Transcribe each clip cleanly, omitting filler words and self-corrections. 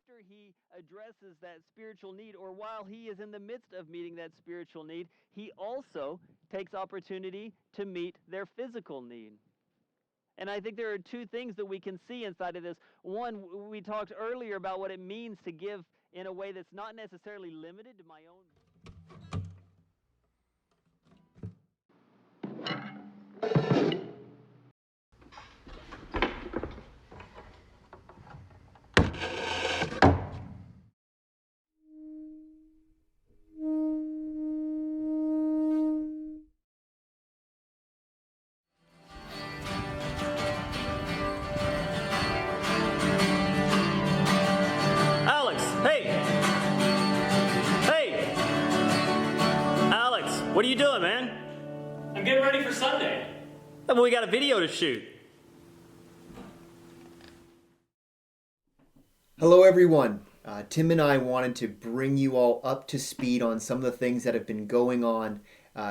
after he addresses that spiritual need, or while he is in the midst of meeting that spiritual need, he also takes opportunity to meet their physical need. And I think there are two things that we can see inside of this. One, we talked earlier about what it means to give in a way that's not necessarily limited to my own. Alex, hey! Hey! Alex, what are you doing, man? I'm getting ready for Sunday. But we got a video to shoot. Hello everyone. Tim and I wanted to bring you all up to speed on some of the things that have been going on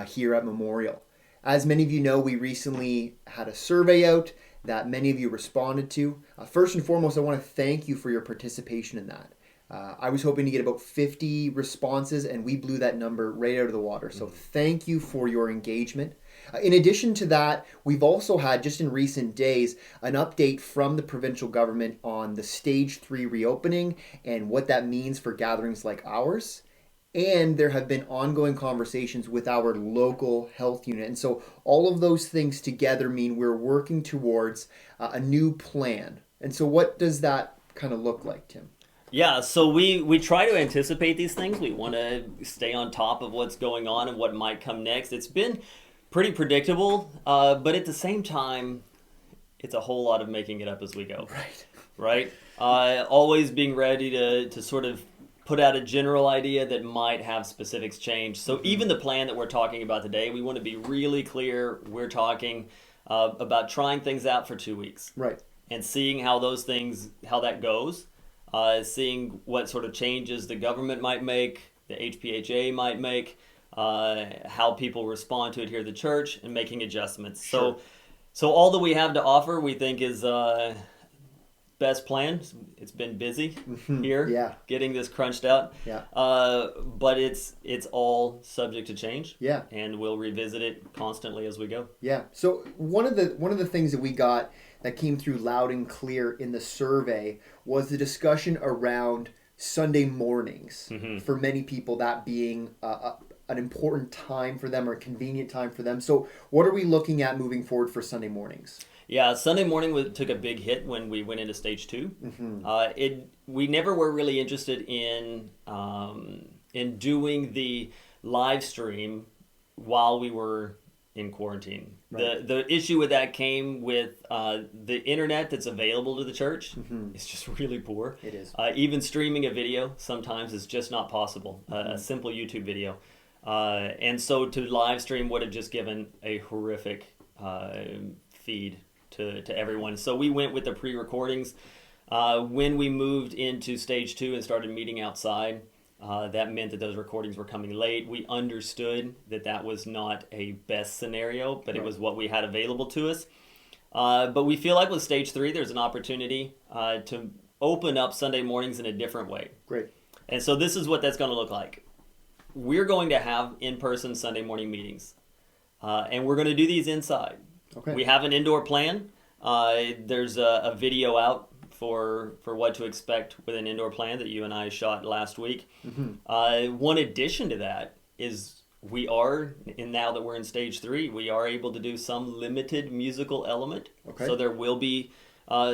here at Memorial. As many of you know, we recently had a survey out that many of you responded to. First and foremost, I want to thank you for your participation in that. I was hoping to get about 50 responses and we blew that number right out of the water. So thank you for your engagement. In addition to that, we've also had, just in recent days, an update from the provincial government on the Stage 3 reopening and what that means for gatherings like ours. And there have been ongoing conversations with our local health unit. And so all of those things together mean we're working towards a new plan. And so what does that kind of look like, Tim? Yeah, so we try to anticipate these things. We want to stay on top of what's going on and what might come next. It's been pretty predictable, but at the same time, it's a whole lot of making it up as we go. Right? Always being ready to sort of put out a general idea that might have specifics change. So even the plan that we're talking about today, we want to be really clear. We're talking about trying things out for 2 weeks. Right. And seeing how that goes. Seeing what sort of changes the government might make, the HPHA might make, how people respond to it here at the church, and making adjustments. Sure. So all that we have to offer, we think, is best plan. It's been busy here, Yeah. getting this crunched out. Yeah. But it's all subject to change. Yeah. And we'll revisit it constantly as we go. Yeah. So one of the things that we got that came through loud and clear in the survey was the discussion around Sunday mornings. For many people, that being an important time for them or a convenient time for them. So what are we looking at moving forward for Sunday mornings? Yeah, Sunday morning took a big hit when we went into stage 2. We never were really interested in doing the live stream while we were in quarantine. Right. The issue with that came with the internet that's available to the church. It's just really poor. It is. Even streaming a video sometimes is just not possible. A simple YouTube video. And so to live stream would have just given a horrific feed to everyone. So we went with the pre-recordings. When we moved into stage 2 and started meeting outside, that meant that those recordings were coming late. We understood that was not a best scenario, but it was what we had available to us. But we feel like with stage 3, there's an opportunity to open up Sunday mornings in a different way. Great. And so this is what that's going to look like. We're going to have in-person Sunday morning meetings. And we're going to do these inside. Okay. We have an indoor plan. There's a video out for what to expect with an indoor plan that you and I shot last week. One addition to that is now that we're in stage 3, we are able to do some limited musical element. Okay. So there will be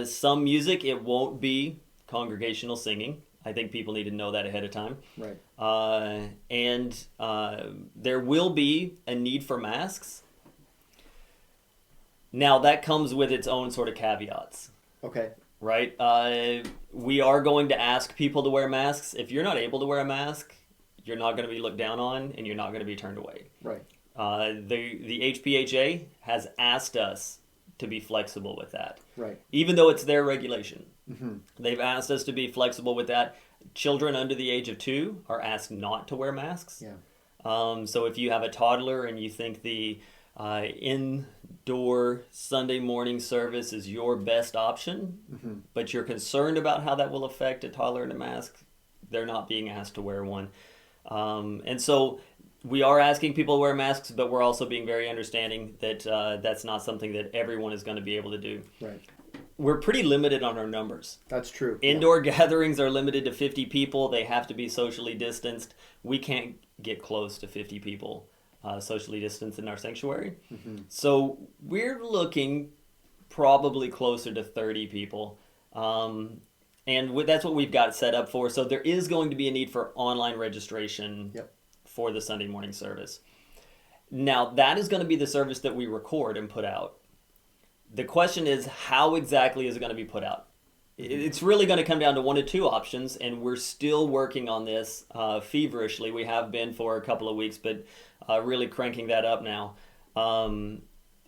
some music. It won't be congregational singing. I think people need to know that ahead of time. Right. And there will be a need for masks. Now, that comes with its own sort of caveats. Okay. Right? We are going to ask people to wear masks. If you're not able to wear a mask, you're not going to be looked down on and you're not going to be turned away. Right. The HPHA has asked us to be flexible with that. Right. Even though it's their regulation. They've asked us to be flexible with that. Children under the age of 2 are asked not to wear masks. Yeah. So if you have a toddler and you think the indoor Sunday morning service is your best option, but you're concerned about how that will affect a toddler in a mask, they're not being asked to wear one. And so we are asking people to wear masks, but we're also being very understanding that that's not something that everyone is going to be able to do. Right. We're pretty limited on our numbers. That's true. Indoor gatherings are limited to 50 people. They have to be socially distanced. We can't get close to 50 people socially distanced in our sanctuary. So we're looking probably closer to 30 people. And that's what we've got set up for. So there is going to be a need for online registration for the Sunday morning service. Now, that is going to be the service that we record and put out. The question is, how exactly is it going to be put out? It's really going to come down to one of two options, and we're still working on this feverishly. We have been for a couple of weeks, but really cranking that up now.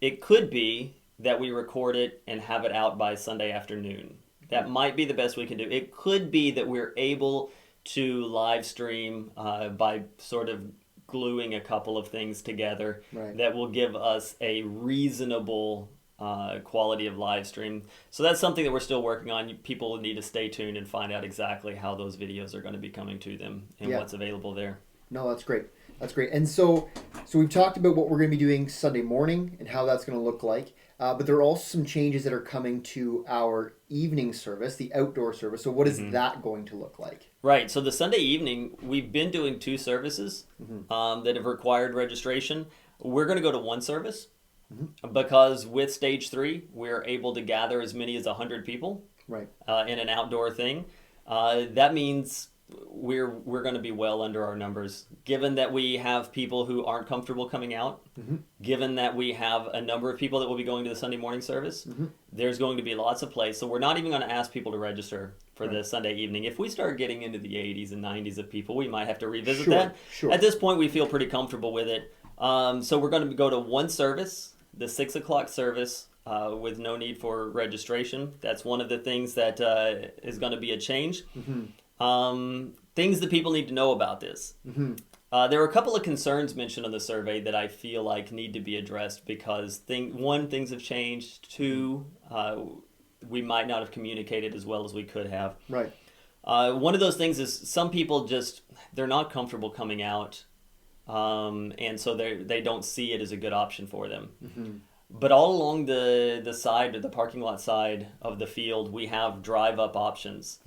It could be that we record it and have it out by Sunday afternoon. That might be the best we can do. It could be that we're able to live stream by sort of gluing a couple of things together that will give us a reasonable quality of live stream. So that's something that we're still working on. People need to stay tuned and find out exactly how those videos are going to be coming to them and what's available there. No, that's great. That's great. And so we've talked about what we're going to be doing Sunday morning and how that's going to look like. But there are also some changes that are coming to our evening service, the outdoor service. So what is that going to look like? Right. So the Sunday evening, we've been doing two services that have required registration. We're going to go to one service because with Stage 3, we're able to gather as many as 100 people in an outdoor thing. That means we're going to be well under our numbers, given that we have people who aren't comfortable coming out, given that we have a number of people that will be going to the Sunday morning service. There's going to be lots of place, so we're not even going to ask people to register for the Sunday evening. If we start getting into the 80s and 90s of people, we might have to revisit that. At this point, we feel pretty comfortable with it. So we're going to go to one service, the 6 o'clock service, with no need for registration. That's one of the things that is going to be a change. Things that people need to know about this. There are a couple of concerns mentioned on the survey that I feel like need to be addressed because things have changed. Two, we might not have communicated as well as we could have. One of those things is some people they're not comfortable coming out, and so they don't see it as a good option for them. But all along the side, the parking lot side of the field, we have drive-up options.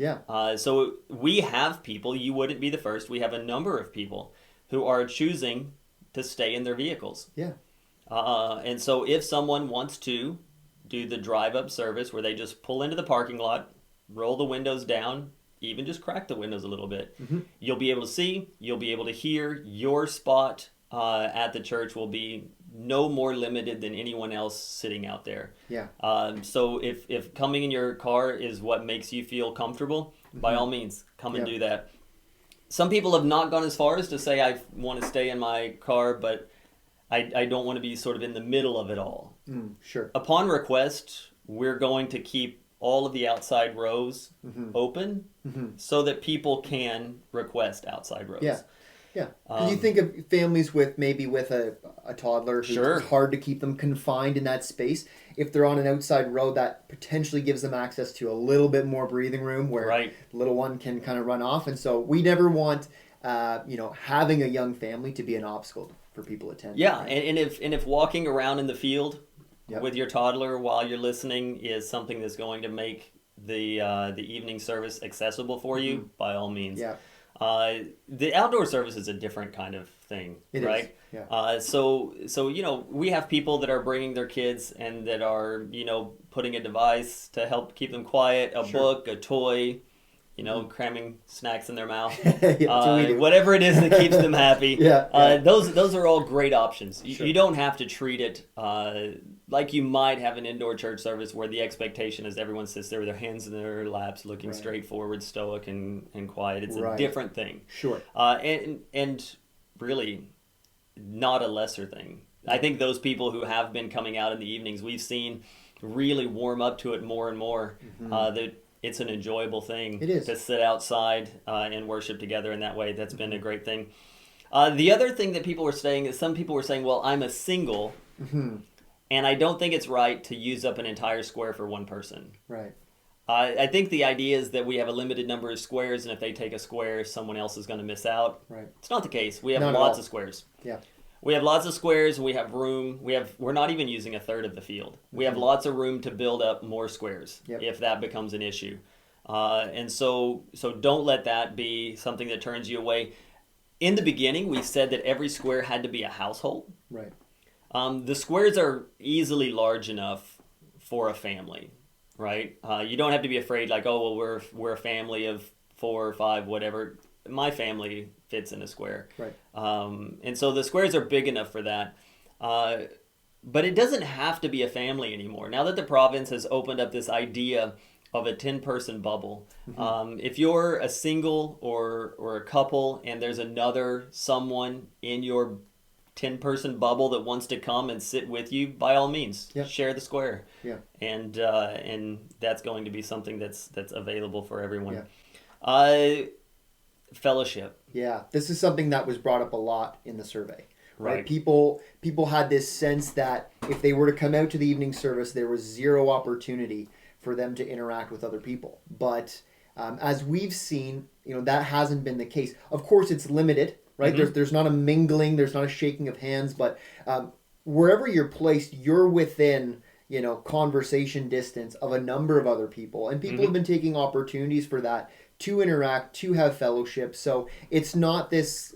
So we have people, you wouldn't be the first, we have a number of people who are choosing to stay in their vehicles. And so if someone wants to do the drive-up service where they just pull into the parking lot, roll the windows down, even just crack the windows a little bit, you'll be able to see, you'll be able to hear, your spot at the church will be no more limited than anyone else sitting out there. So if coming in your car is what makes you feel comfortable, by all means, come and do that. Some people have not gone as far as to say, I want to stay in my car, but I don't want to be sort of in the middle of it all. Upon request, we're going to keep all of the outside rows open so that people can request outside rows. Because you think of families with a toddler who's it's hard to keep them confined in that space. If they're on an outside road, that potentially gives them access to a little bit more breathing room where the little one can kind of run off. And so we never want having a young family to be an obstacle for people attending. And if walking around in the field with your toddler while you're listening is something that's going to make the evening service accessible for you, by all means. The outdoor service is a different kind of thing, right? So we have people that are bringing their kids and that are putting a device to help keep them quiet, a book, a toy, cramming snacks in their mouth, whatever it is that keeps them happy. Those are all great options. You don't have to treat it like you might have an indoor church service where the expectation is everyone sits there with their hands in their laps looking straight forward, stoic and quiet. It's a different thing. And really not a lesser thing. I think those people who have been coming out in the evenings, we've seen really warm up to it more and more. That it's an enjoyable thing to sit outside and worship together in that way. That's been a great thing. The other thing that people were saying is some people were saying, well, I'm a single Mm-hmm. And I don't think it's right to use up an entire square for one person. Right. I think the idea is that we have a limited number of squares, and if they take a square, someone else is going to miss out. Right. It's not the case. We have Not at lots all. of squares. Yeah. We have lots of squares. We have room. We're not even using a third of the field. We have lots of room to build up more squares Yep. if that becomes an issue. And so don't let that be something that turns you away. In the beginning, we said that every square had to be a household. Right. The squares are easily large enough for a family, right? You don't have to be afraid like, oh, well, we're a family of 4 or 5, whatever. My family fits in a square. Right. And so the squares are big enough for that. But it doesn't have to be a family anymore. Now that the province has opened up this idea of a 10-person bubble, if you're a single or a couple and there's another someone in your 10-person bubble that wants to come and sit with you, by all means, Yep. share the square. Yeah. And that's going to be something that's available for everyone. Fellowship. Yeah. This is something that was brought up a lot in the survey. Right. People had this sense that if they were to come out to the evening service, there was zero opportunity for them to interact with other people. But as we've seen, that hasn't been the case. Of course, it's limited, right? Mm-hmm. There's not a mingling, there's not a shaking of hands, but wherever you're placed, you're within conversation distance of a number of other people, and people have been taking opportunities for that to interact, to have fellowship. So it's not this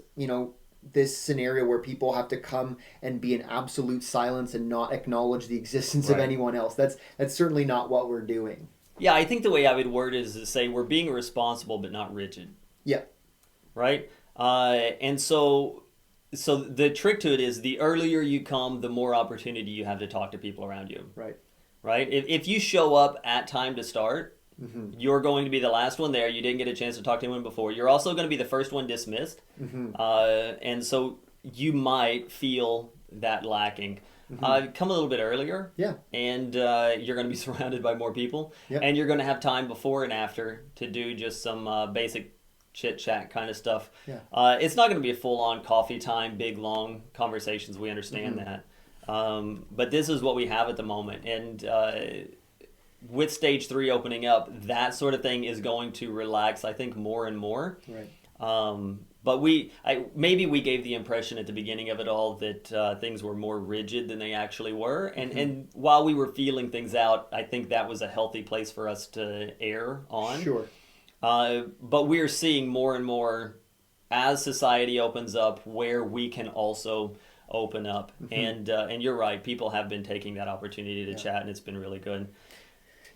this scenario where people have to come and be in absolute silence and not acknowledge the existence of Right. anyone else. That's certainly not what we're doing. Yeah, I think the way I would word it is to say we're being responsible but not rigid. Yeah. Right? And so the trick to it is the earlier you come, the more opportunity you have to talk to people around you. Right. Right? If you show up at time to start, you're going to be the last one there. You didn't get a chance to talk to anyone before. You're also going to be the first one dismissed. And so you might feel that lacking. Come a little bit earlier. Yeah. And you're going to be surrounded by more people. Yep. And you're going to have time before and after to do just some basic chit-chat kind of stuff. Yeah. It's not going to be a full-on coffee time, big, long conversations. We understand that. But this is what we have at the moment. And with stage 3 opening up, that sort of thing is going to relax, I think, more and more. Right. But maybe we gave the impression at the beginning of it all that things were more rigid than they actually were. And while we were feeling things out, I think that was a healthy place for us to err on. Sure. But we're seeing more and more as society opens up where we can also open up. And you're right, people have been taking that opportunity to chat, and it's been really good.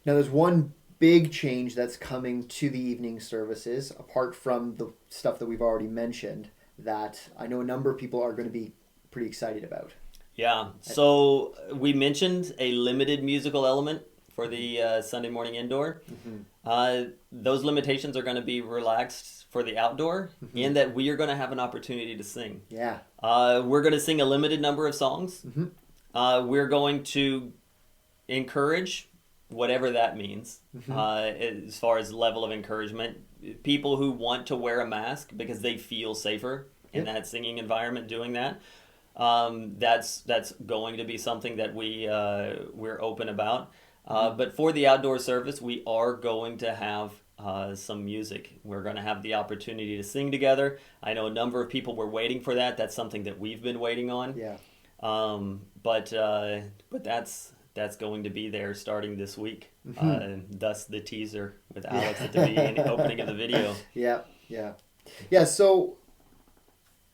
Now, there's one big change that's coming to the evening services, apart from the stuff that we've already mentioned, that I know a number of people are going to be pretty excited about. Yeah, so we mentioned a limited musical element for the Sunday morning indoor. Those limitations are going to be relaxed for the outdoor in that we are going to have an opportunity to sing. Yeah. We're going to sing a limited number of songs. We're going to encourage whatever that means as far as level of encouragement. People who want to wear a mask because they feel safer in that singing environment doing that. That's going to be something that we're open about. But for the outdoor service, we are going to have some music. We're going to have the opportunity to sing together. I know a number of people were waiting for that. That's something that we've been waiting on. Yeah. But that's going to be there starting this week. Thus the teaser with Alex at the beginning, opening of the video. Yeah. So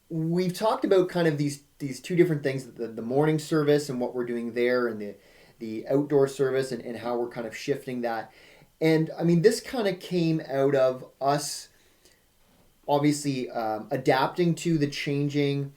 we've talked about kind of these two different things: the morning service and what we're doing there, and the outdoor service and how we're kind of shifting that. And I mean, this kind of came out of us obviously adapting to the changing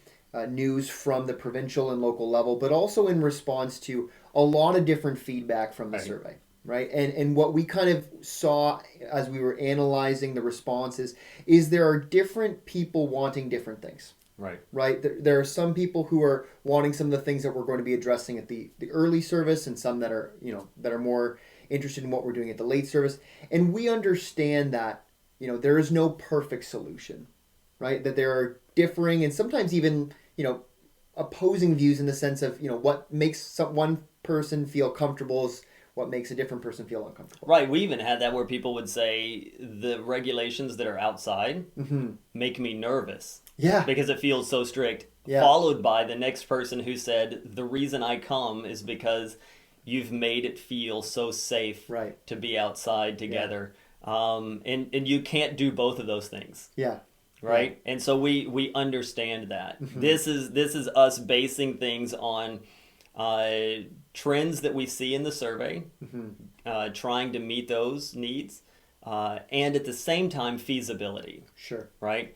news from the provincial and local level, but also in response to a lot of different feedback from the survey, right? And what we kind of saw as we were analyzing the responses is there are different people wanting different things. Right. There are some people who are wanting some of the things that we're going to be addressing at the early service, and some that are more interested in what we're doing at the late service. And we understand that, there is no perfect solution, right? That there are differing and sometimes even, opposing views in the sense of, what makes one person feel comfortable is what makes a different person feel uncomfortable. Right. We even had that where people would say the regulations that are outside make me nervous. Yeah. Because it feels so strict. Yeah. Followed by the next person who said, the reason I come is because you've made it feel so safe Right. to be outside together. And you can't do both of those things. Yeah. Right? And so we understand that. This is us basing things on trends that we see in the survey, trying to meet those needs, and at the same time feasibility. Sure. Right?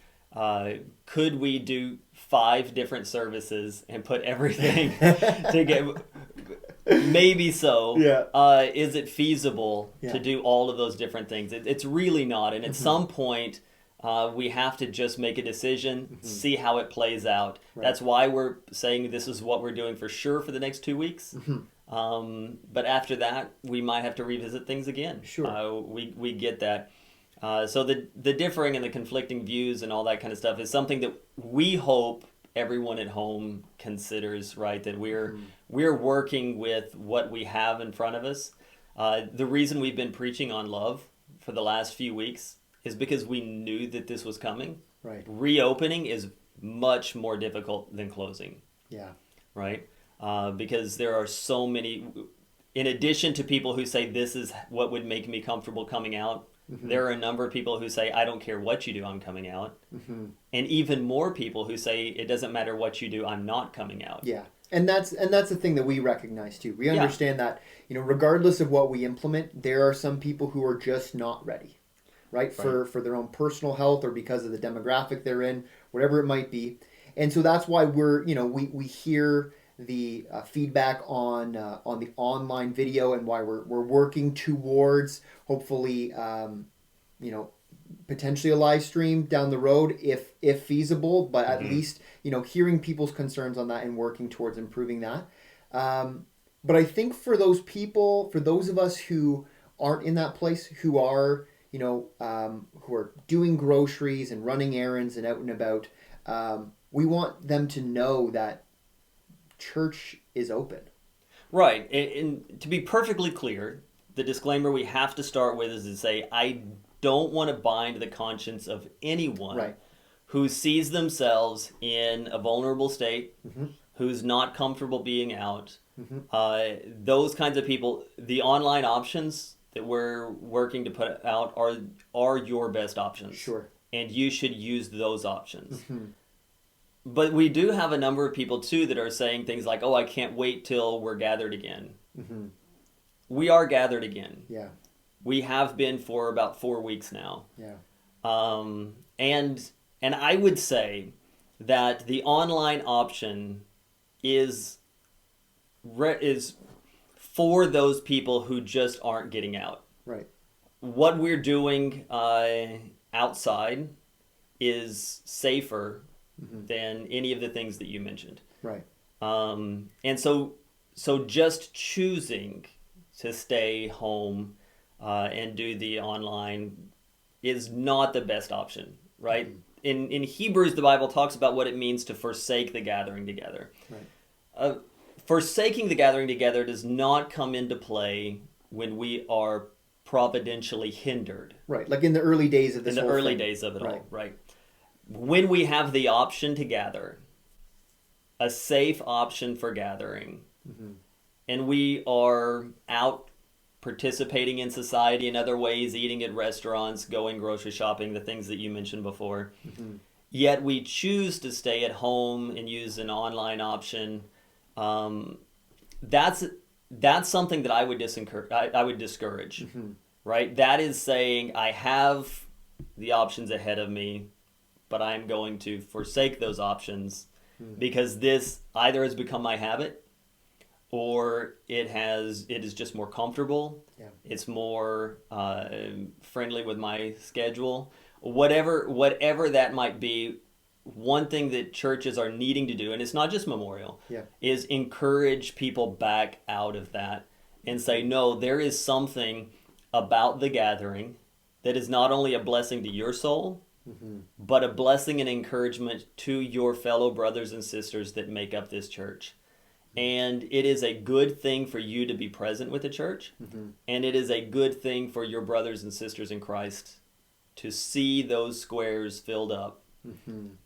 Could we do 5 different services and put everything together? Maybe so. Yeah. Is it feasible to do all of those different things? It's really not. And at some point, we have to just make a decision, see how it plays out. Right. That's why we're saying this is what we're doing for sure for the next 2 weeks. But after that, we might have to revisit things again. Sure. We get that. So the differing and the conflicting views and all that kind of stuff is something that we hope everyone at home considers, right? That we're working with what we have in front of us. The reason we've been preaching on love for the last few weeks is because we knew that this was coming. Right. Reopening is much more difficult than closing. Yeah. Right? Because there are so many, in addition to people who say this is what would make me comfortable coming out, there are a number of people who say, I don't care what you do, I'm coming out. And even more people who say, it doesn't matter what you do, I'm not coming out. Yeah. And that's the thing that we recognize too. We understand that, regardless of what we implement, there are some people who are just not ready, right? For their own personal health or because of the demographic they're in, whatever it might be. And so that's why we hear the feedback on the online video and why we're working towards hopefully potentially a live stream down the road if feasible, but at least hearing people's concerns on that and working towards improving that. But I think for those of us who aren't in that place, who are who are doing groceries and running errands and out and about, we want them to know that church is open. Right. And to be perfectly clear, the disclaimer we have to start with is to say, I don't want to bind the conscience of anyone who sees themselves in a vulnerable state, who's not comfortable being out. Those kinds of people, the online options that we're working to put out are your best options. Sure. And you should use those options. But we do have a number of people, too, that are saying things like, oh, I can't wait till we're gathered again. We are gathered again. Yeah. We have been for about 4 weeks now. Yeah. And I would say that the online option is for those people who just aren't getting out. Right. What we're doing outside is safer than any of the things that you mentioned. Right. And so just choosing to stay home and do the online is not the best option, right? In Hebrews, the Bible talks about what it means to forsake the gathering together. Right. Forsaking the gathering together does not come into play when we are providentially hindered. Right. Like in the early days of this whole thing. Days of it all, right? When we have the option to gather, a safe option for gathering, and we are out participating in society in other ways, eating at restaurants, going grocery shopping, the things that you mentioned before, yet we choose to stay at home and use an online option, that's something that I would discourage, right? That is saying I have the options ahead of me, but I'm going to forsake those options because this either has become my habit or it is just more comfortable. Yeah. It's more friendly with my schedule. Whatever that might be, one thing that churches are needing to do, and it's not just Memorial, is encourage people back out of that and say, no, there is something about the gathering that is not only a blessing to your soul, but a blessing and encouragement to your fellow brothers and sisters that make up this church. And it is a good thing for you to be present with the church, and it is a good thing for your brothers and sisters in Christ to see those squares filled up.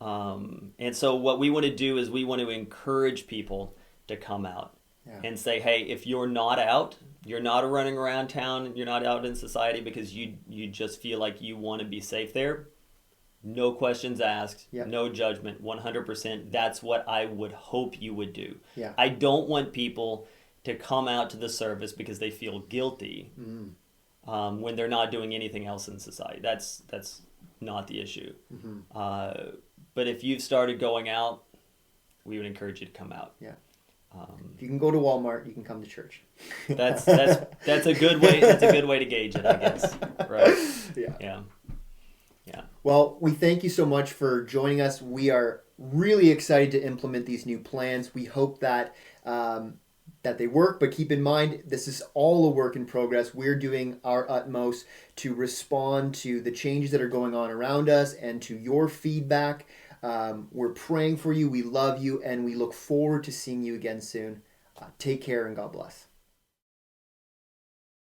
And so what we want to do is we want to encourage people to come out and say, hey, if you're not out, you're not running around town, you're not out in society because you just feel like you want to be safe there, no questions asked, no judgment, 100%. That's what I would hope you would do. I don't want people to come out to the service because they feel guilty when they're not doing anything else in society. That's not the issue. But if you've started going out, we would encourage you to come out. If you can go to Walmart, you can come to church. That's a good way. That's a good way to gauge it, I guess. Right? Yeah. Well, we thank you so much for joining us. We are really excited to implement these new plans. We hope that that they work, but keep in mind, this is all a work in progress. We're doing our utmost to respond to the changes that are going on around us and to your feedback. We're praying for you. We love you, and we look forward to seeing you again soon. Take care, and God bless.